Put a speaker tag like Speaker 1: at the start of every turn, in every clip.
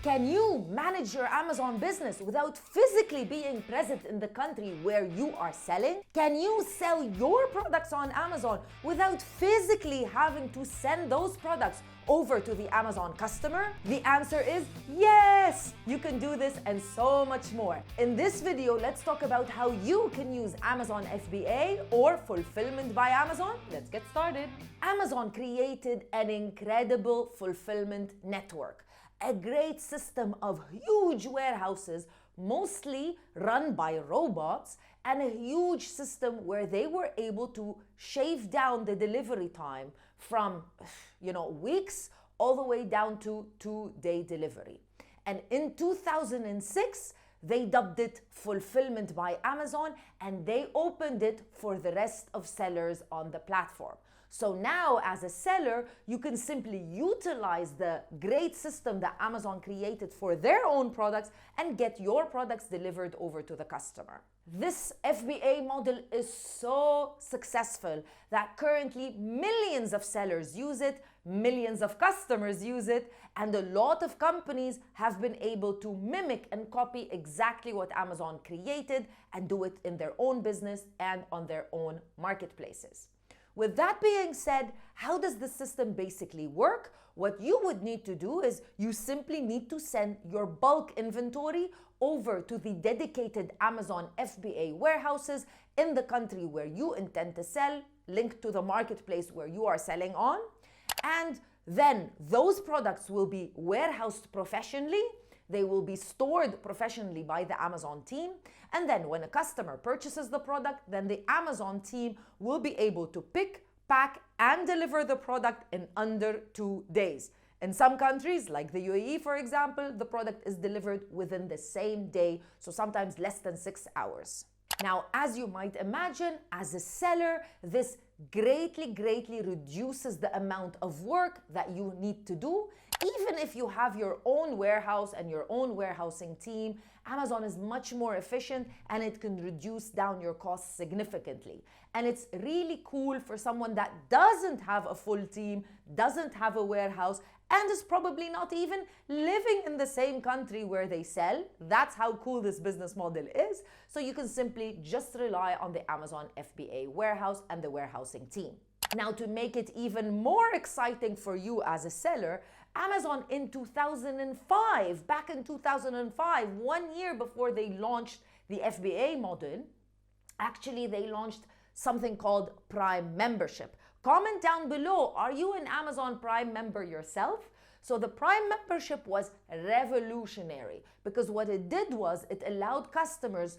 Speaker 1: Can you manage your Amazon business without physically being present in the country where you are selling? Can you sell your products on Amazon without physically having to send those products over to the Amazon customer? The answer is yes! You can do this and so much more. In this video, let's talk about how you can use Amazon FBA or Fulfillment by Amazon. Let's get started. Amazon created an incredible fulfillment network, a great system of huge warehouses, mostly run by robots, and a huge system where they were able to shave down the delivery time from, weeks all the way down to 2-day delivery. And in 2006, they dubbed it Fulfillment by Amazon, and they opened it for the rest of sellers on the platform. So now, as a seller, you can simply utilize the great system that Amazon created for their own products and get your products delivered over to the customer. This FBA model is so successful that currently millions of sellers use it, millions of customers use it, and a lot of companies have been able to mimic and copy exactly what Amazon created and do it in their own business and on their own marketplaces. With that being said, how does the system basically work? What you would need to do is you simply need to send your bulk inventory over to the dedicated Amazon FBA warehouses in the country where you intend to sell, linked to the marketplace where you are selling on. And then those products will be warehoused professionally. They will be stored professionally by the Amazon team. And then when a customer purchases the product, then the Amazon team will be able to pick, pack, and deliver the product in under 2 days. In some countries, like the UAE, for example, the product is delivered within the same day, so sometimes less than 6 hours. Now, as you might imagine, as a seller, this greatly reduces the amount of work that you need to do. Even if you have your own warehouse and your own warehousing team, Amazon is much more efficient and it can reduce down your costs significantly. And it's really cool for someone that doesn't have a full team, doesn't have a warehouse, and is probably not even living in the same country where they sell. That's how cool this business model is. So you can simply just rely on the Amazon FBA warehouse and the warehousing team. Now, to make it even more exciting for you as a seller, Amazon in 2005, back in 2005, 1 year before they launched the FBA model, actually they launched something called Prime Membership. Comment down below, are you an Amazon Prime member yourself? So the Prime Membership was revolutionary because what it did was it allowed customers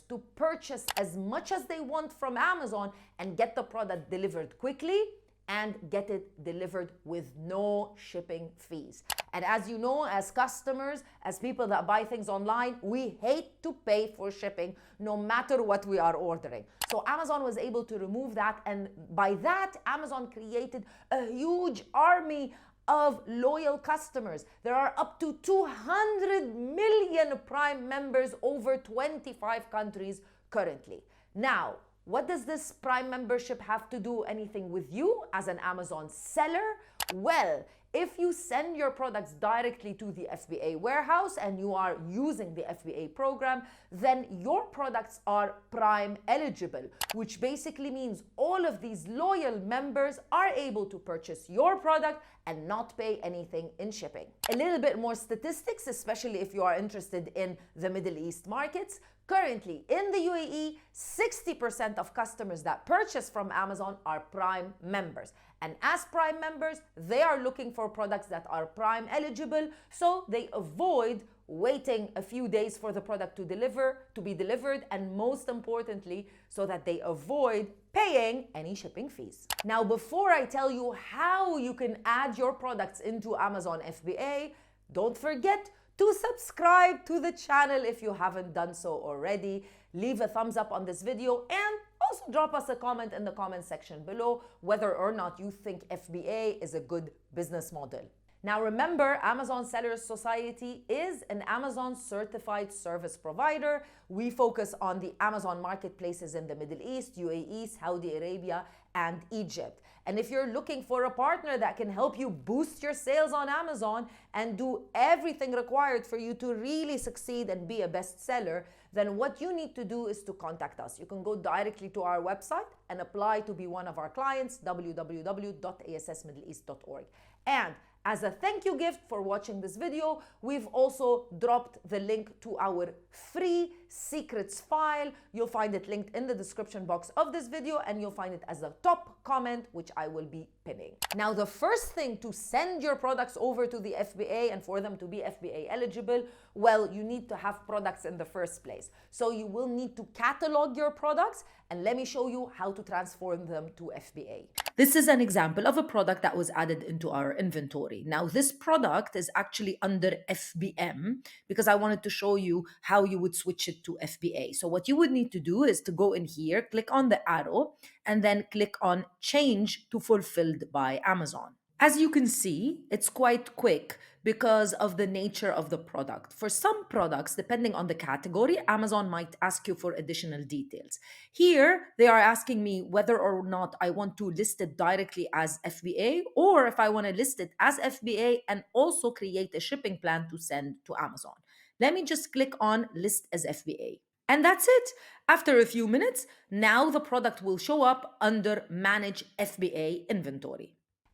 Speaker 1: to purchase as much as they want from Amazon and get the product delivered quickly and get it delivered with no shipping fees. And as you know, as customers, as people that buy things online, we hate to pay for shipping no matter what we are ordering. So Amazon was able to remove that, and by that, Amazon created a huge army of loyal customers. There are up to 200 million Prime members over 25 countries currently. Now, what does this Prime membership have to do anything with you as an Amazon seller? Well, if you send your products directly to the FBA warehouse and you are using the FBA program, then your products are Prime eligible, which basically means all of these loyal members are able to purchase your product and not pay anything in shipping. A little bit more statistics, especially if you are interested in the Middle East markets. Currently, in the UAE, 60% of customers that purchase from Amazon are Prime members. And as Prime members, they are looking for products that are Prime eligible, so they avoid waiting a few days for the product to be delivered, and most importantly, so that they avoid paying any shipping fees. Now, before I tell you how you can add your products into Amazon FBA, don't forget to subscribe to the channel if you haven't done so already. Leave a thumbs up on this video and also drop us a comment in the comment section below whether or not you think FBA is a good business model. Now remember, Amazon Sellers Society is an Amazon certified service provider. We focus on the Amazon marketplaces in the Middle East, UAE, Saudi Arabia, and Egypt. And if you're looking for a partner that can help you boost your sales on Amazon and do everything required for you to really succeed and be a bestseller, then what you need to do is to contact us. You can go directly to our website and apply to be one of our clients, www.assmiddleeast.org. And as a thank you gift for watching this video, we've also dropped the link to our free secrets file. You'll find it linked in the description box of this video, and you'll find it as a top comment, which I will be pinning. Now, the first thing to send your products over to the FBA and for them to be FBA eligible, well, you need to have products in the first place. So you will need to catalog your products, and let me show you how to transform them to FBA. This is an example of a product that was added into our inventory. Now, this product is actually under FBM because I wanted to show you how you would switch it to FBA. So what you would need to do is to go in here, click on the arrow, and then click on Change to Fulfilled by Amazon. As you can see, it's quite quick because of the nature of the product. For some products, depending on the category, Amazon might ask you for additional details. Here, they are asking me whether or not I want to list it directly as FBA, or if I want to list it as FBA and also create a shipping plan to send to Amazon. Let me just click on List as FBA. And that's it. After a few minutes, now the product will show up under Manage FBA Inventory.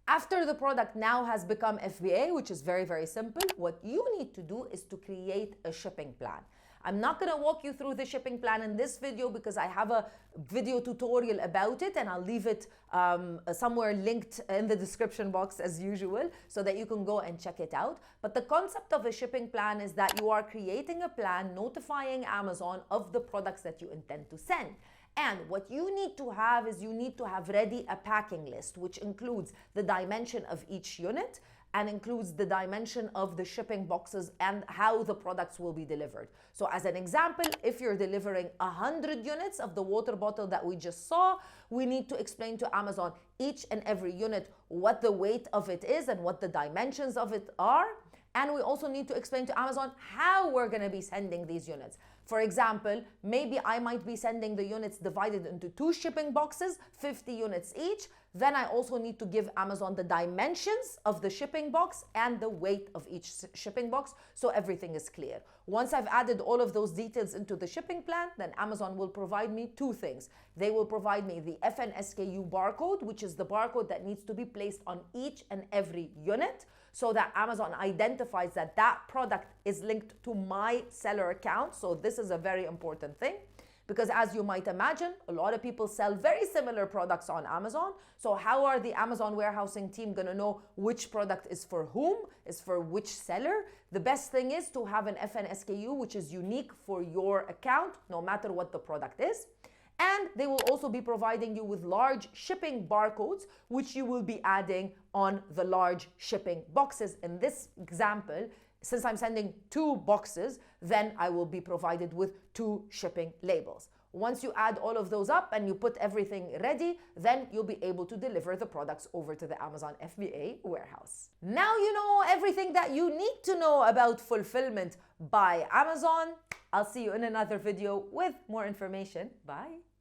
Speaker 1: After the product now has become FBA, which is very, very simple, what you need to do is to create a shipping plan. I'm not going to walk you through the shipping plan in this video because I have a video tutorial about it, and I'll leave it somewhere linked in the description box as usual so that you can go and check it out. But the concept of a shipping plan is that you are creating a plan notifying Amazon of the products that you intend to send. And what you need to have is you need to have ready a packing list, which includes the dimension of each unit and includes the dimension of the shipping boxes and how the products will be delivered. So as an example, if you're delivering 100 units of the water bottle that we just saw, we need to explain to Amazon each and every unit what the weight of it is and what the dimensions of it are. And we also need to explain to Amazon how we're going to be sending these units. For example, maybe I might be sending the units divided into 2 shipping boxes, 50 units each. Then I also need to give Amazon the dimensions of the shipping box and the weight of each shipping box so everything is clear. Once I've added all of those details into the shipping plan, then Amazon will provide me 2 things. They will provide me the FNSKU barcode, which is the barcode that needs to be placed on each and every unit, so that Amazon identifies that that product is linked to my seller account. So this is a very important thing because, as you might imagine, a lot of people sell very similar products on Amazon. So how are the Amazon warehousing team going to know which product is for whom, is for which seller? The best thing is to have an FNSKU, which is unique for your account, no matter what the product is. And they will also be providing you with large shipping barcodes, which you will be adding on the large shipping boxes. In this example, since I'm sending 2 boxes, then I will be provided with 2 shipping labels. Once you add all of those up and you put everything ready, then you'll be able to deliver the products over to the Amazon FBA warehouse. Now you know everything that you need to know about fulfillment by Amazon. I'll see you in another video with more information. Bye.